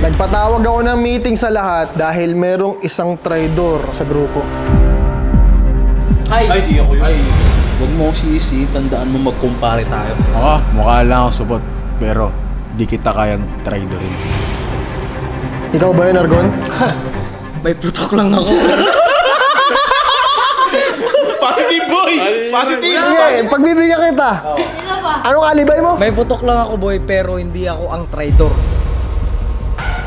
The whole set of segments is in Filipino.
Nagpatawag ako ng meeting sa lahat dahil merong isang traidor sa grupo. Ay, di ako yun. Ay. Huwag mo sisi, tandaan mo magkumpare tayo. Oo, mukha lang ako subot. Pero di kita kayang traidorin. Ikaw ba yun, Argon? May putok lang ako. Positive boy! Positive! Sige, pagbibigyan kita. Anong alibay mo? May putok lang ako boy, pero hindi ako ang traitor.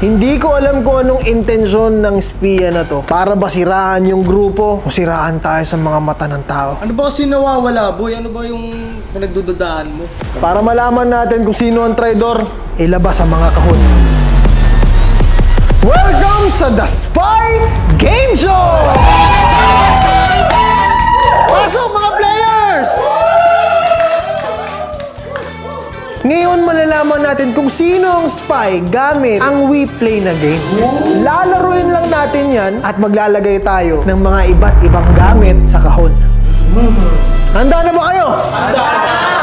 Hindi ko alam kung anong intensyon ng espiya na to. Para ba siraan yung grupo o siraan tayo sa mga mata ng tao? Ano ba kasi nawawala boy? Ano ba yung pinagdududaan mo? Para malaman natin kung sino ang traidor, ilabas ang mga kahon. Welcome sa The Spy Game Show! Pasok mga players! Ngayon malalaman natin kung sino ang spy gamit ang We Play na game. Lalaruin lang natin yan at maglalagay tayo ng mga iba't ibang gamit sa kahon. Handa na ba kayo? Handa!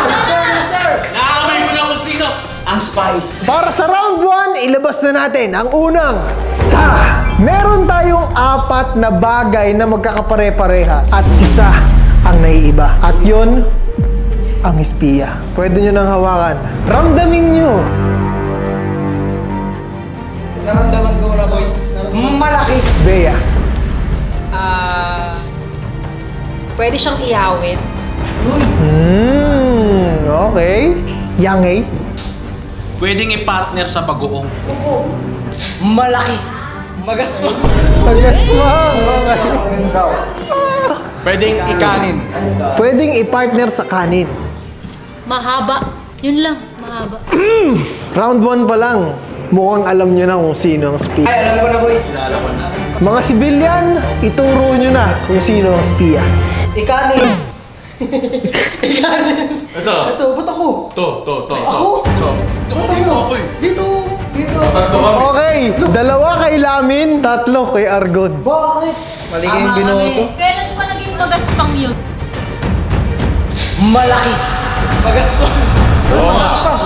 Yes sir! Naamoy mo na kung sino ang spy. Para sa round 1, ilabas na natin ang unang meron tayong 4 na bagay na magkakapare-parehas at isa ang naiiba. At yun, ang espiya. Pwede nyo nang hawakan. Ramdamin nyo. Naramdaman ko na boy. Malaki. Bea. Pwede siyang ihawin. Okay. Yang A. Pwedeng i-partner sa pag-uong. Malaki. Magasma. Magasmang. Okay. Pwedeng ikanin. Pwedeng i-partner sa kanin. Mahaba. Yun lang, mahaba. Round 1 pa lang. Mukhang alam nyo na kung sino ang spy. Ay, alam ko na boy. Kilala ko na. Mga sibilyan, ituro nyo na kung sino ang espiya. Ikanin. Ikanin. Ito. Ito, ba't ako? To. Ako? Ba't ako? Dito. Okay, 2 kay Lamin, 3 kay Argon. Bakit? Mali kayong binoto. Kailan pa naging magaspang yun? Malaki. Magaspang. Magaspang.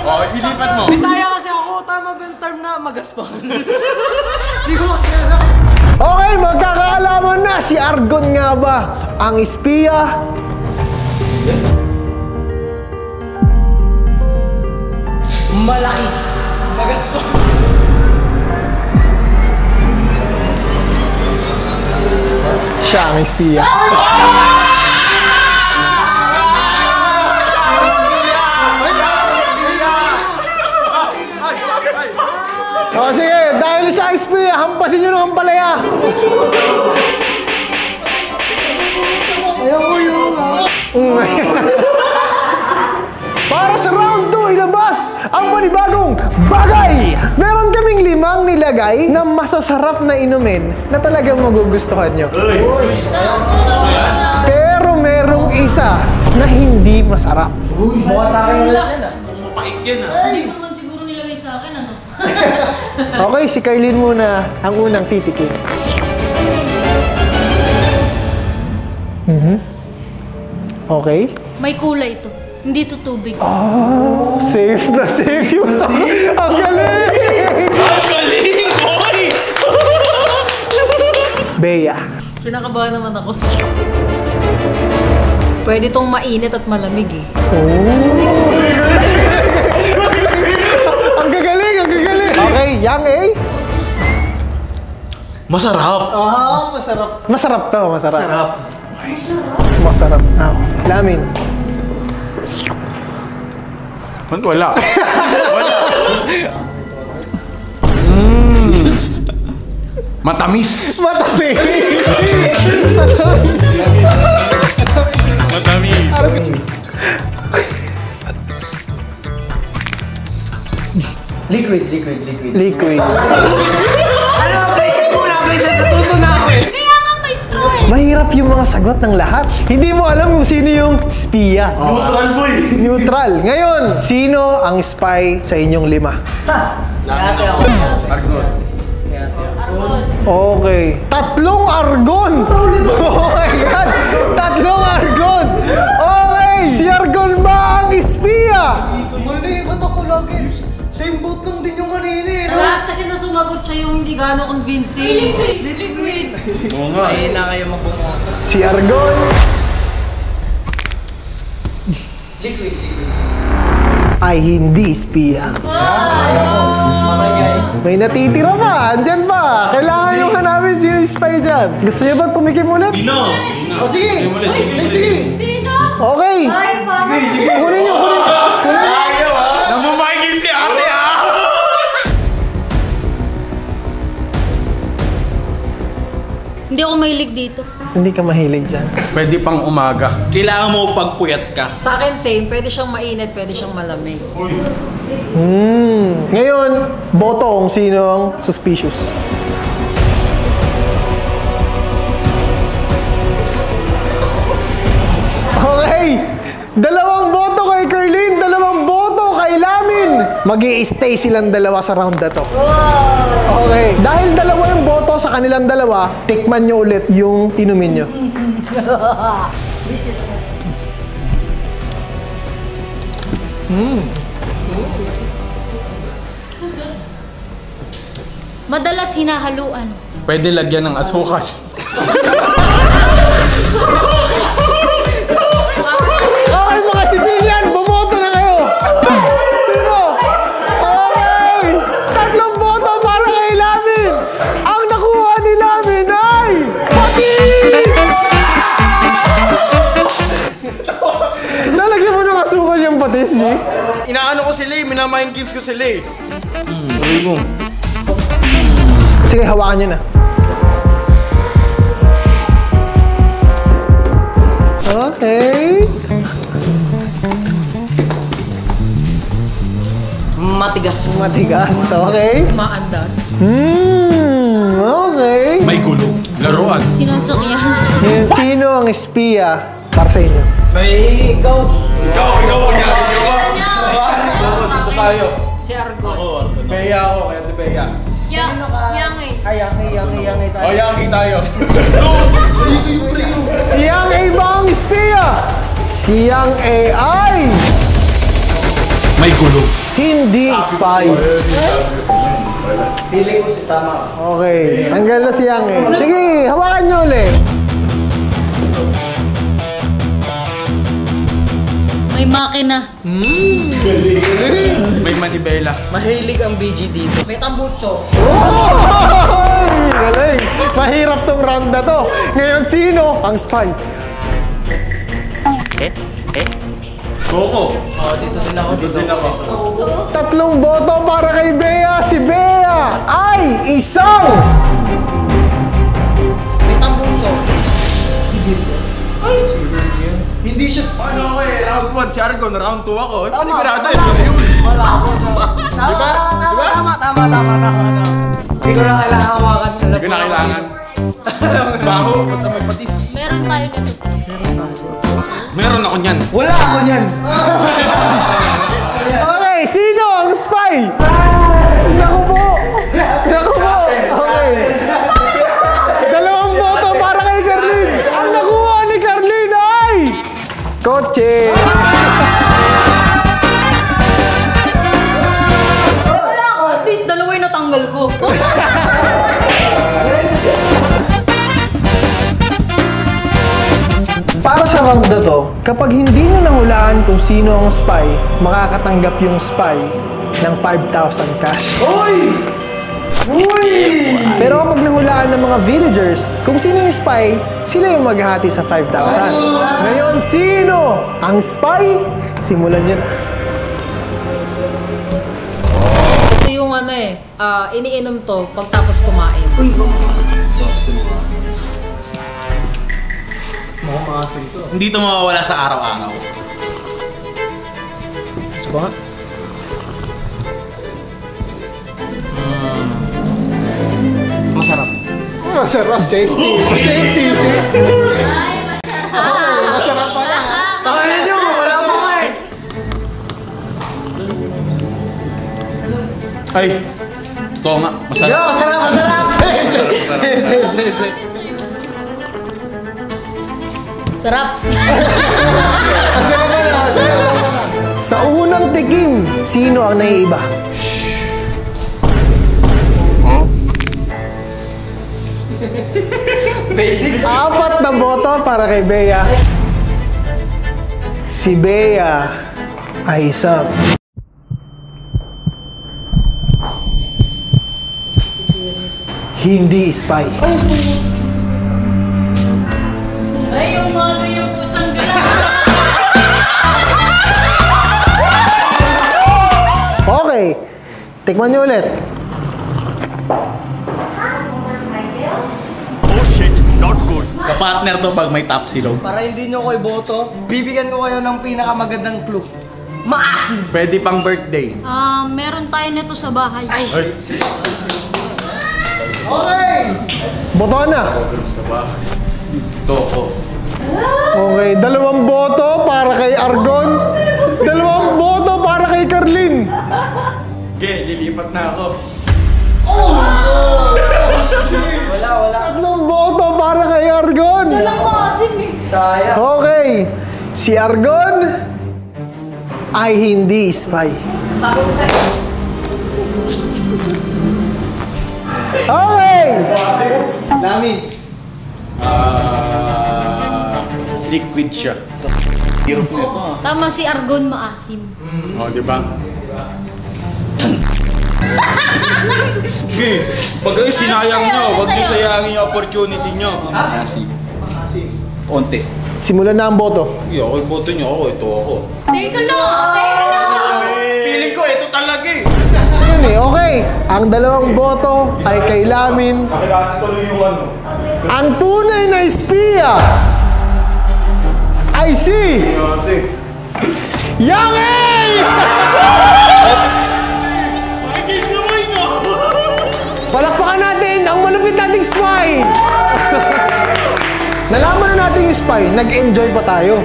Okay, ilipat mo. Bisaya kasi ako. Tama ba yung term na magaspang? Hindi ko makilala. Okay, magkakaalaman na si Argon nga ba ang espiya? Malaki. Magaspang. Siya ang espiya. O sige, dahil siya ang espiya, hampasin nyo ng ampalaya. Ayaw ko yung Para sa round 2, ilabas ang panibagong bagay! Meron kaming 5 nilagay na masasarap na inumin na talagang magugustuhan nyo. Pero merong isa na hindi masarap. mukha sa akin ulit yan ah. Mapait yan ah. Hindi ko naman siguro nilagay sa akin, ano? Okay, si Kailin muna ang unang titikin. Okay. May kulay ito. Hindi ito tubig. Oh, safe na safe yung sa... Ang galing! Ang galing, boy! Bea. Kinakabahan naman ako. Pwede itong mainit at malamig eh. Oh! Ang gagaling! Ang gagaling! Okay, Yang A? Masarap. Ah, masarap. Masarap to, masarap. Masarap. Ah, Lamin. Wala. Matamis. Matamis! Matamis. Liquid. Liquid. Ano? Basic muna, basic. Natuto na ako eh. Kaya nga may straw eh. Mahirap yung mga sagot ng lahat. Hindi mo alam kung sino yung spiya. Neutral, boy. Neutral. Ngayon, sino ang spy sa inyong 5? Ate ako. Argon. Argon. Okay. 3 Argon! Oh my God! 3 Argon! Okay! Si Argon ba ang espiya? Mali, ba't ako lagi? Same boat lang din yung kanina eh. Sa lahat kasi ng malambot siya yung hindi gano'ng convincing. Liquid! Oo nga. Ay, na kayo magbumoto. Si Argon Liquid. ay hindi espiya. Okay guys. May natitira pa, andyan pa. Kailangan yung hanapin sino yung spy dyan. Gusto niyo ba tumikim ulit? Dino! O sige! Sige! Hindi na! Okay! Ay, parang... Kunin niyo, kunin niyo! Ayaw ah! Namumahigim si ate ah! Hindi ako mahilig dito. Hindi ka mahilig dyan. Pwede pang umaga. Kailangan mo pagpuyat ka. Sa akin, same. Pwede siyang mainit, pwede siyang malamig. Ngayon, boto kung sino ang suspicious. Okay! Dalawang boto kay Kerlin, dalawang boto kay Lamin. Mag-i-stay silang dalawa sa round na to. Okay. Dahil dalawa yung boto sa kanilang dalawa, tikman nyo ulit yung inumin nyo. Madalas hinahaluan. Pwede lagyan ng asukal. Okay, mga civilian, bumoto na kayo! Sino? Okay! Tatlong boto para kay Lamin! Ang nakuha ni Lamin ay... Patis! Lalagyan mo ng asukal yung patis, G? Inaano ko sila eh, minamind games ko sila eh. Sabi mo. Sige, hawakan nyo na. Okay. Matigas. Matigas, okay. Maandar. Okay. May gulo. Laruan. Sinasakyan. Ngayon, sino ang espiya para sa inyo? May ikaw. Ikaw. Dito tayo. Si Argon. Beya ako, kaya di Beya. Yang eh. Ay, yangi tayo. O, yangi tayo. Siyang A ba ang espiya? Siyang A ay... May gulo. Hindi spy. Feeling ko si Tama. Okay. Tanggal na siyang A. Sige, hawakan nyo ulit. May makina. May manibela. Mahilig ang BG dito. May tambucho. Oy! Galing. Mahirap tong round na to. Ngayon, sino ang spy? Coco. Oh, dito din ako. Dito din ako. Tatlong boto para kay Bea. Si Bea ay isang... May tambucho. Ay! Hindi siya spy. Ano ako eh, round 1 si Argon, round 2 ako. Eh, Tama, panigurado wala. eh. Yun. Wala ako. Diba? Diba? Tama. Hindi ko na kailangan hawakan. Hindi ko na kailangan. Baho, ba't na may patis? Meron tayo nito. Meron ako niyan. Wala ako niyan. Okay, sino ang spy? Naku po! Naku po! Okay. Dalawang boto para kay Carlin. Ang nakuha ni Carlin ay... Kotse! Wala ako. At least dalawa yung natanggal ko. Para sa round na to, kapag hindi nyo nahulaan kung sino ang spy, makakatanggap yung spy ng 5,000 cash. Uy! Pero kapag nahulaan ng mga villagers, kung sino yung spy, sila yung maghahati sa 5,000. Ngayon, sino ang spy? Simulan nyo na. Ito yung ano eh, iniinom to pagtapos kumain. Uy! Hindi ito mawawala sa araw-araw. Diba? Masarap. Masarap, safety. Safety, safety. Masarap pa na. Tayo nyo! Wala mo nga eh! Ay, totoo nga. Masarap. Masarap! Safe. Sarap! Masarap pa na, masarap pa na. Sa unang tikim, sino ang naiiba? Basic. 4 na boto para kay Bea. Si Bea ay isang hindi spy. Ay, yung mga ganyan putang gala. Okay, tikman nyo ulit. Oh shit, not good. Kapartner to pag may top silog. Para hindi nyo ko iboto, bibigyan ko kayo ng pinakamagandang clue. Maasim! Pwede pang birthday. Meron tayo nito sa bahay. Ay! Okay! Boto na. Toko. Okay, 2 boto para kay Argon. 2 boto para kay Carlin. Okay, lilipat na ako. Wala. 3 boto para kay Argon. Sayang. Okay, si Argon ay hindi spy. Sabi ko sa'yo. Okay! Liquid siya. Hirap nito ah. Tama si Argon maasim. Oh, di ba? Okay, pag kayo sinayang nyo, huwag nyo sayangin yung opportunity nyo. Asim. Onti. Simulan na ang boto. Ako iboto nyo ako, ito ako. Teka lang! Feeling ko, ito talaga eh. Yun eh, okay. Ang 2 boto ay kay Lamin. Nakikati tuloy yung ano. Ang tunay na espiya ay si Yang A! Palakpakan natin ang malupit nating spy! Nalaman na natin yung spy, nag-enjoy pa tayo.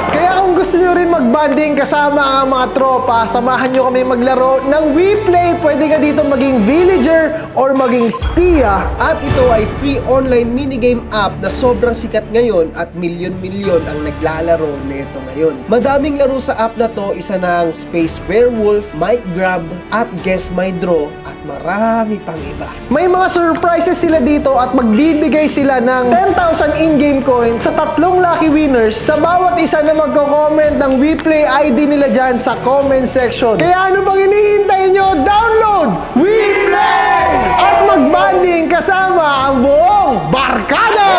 Kaya kung gusto nyo rin mag-bonding kasama ang mga tropa, samahan nyo kami maglaro ng WePlay. Pwede ka dito maging villager or maging spiya. At ito ay free online minigame app na sobrang sikat ngayon at milyon-milyon ang naglalaro nito ngayon. Madaming laro sa app na to, isa na ang Space Werewolf, Mic Grab at Guess My Draw at marami pang iba. May mga surprises sila dito at magbibigay sila ng 10,000 in-game coins sa 3 lucky winners sa bawat isa na magko-comment ng WePlay ID nila dyan sa comment section. Kaya ano bang hinihintay nyo? Download WePlay! At mag-banding kasama ang buong barkada!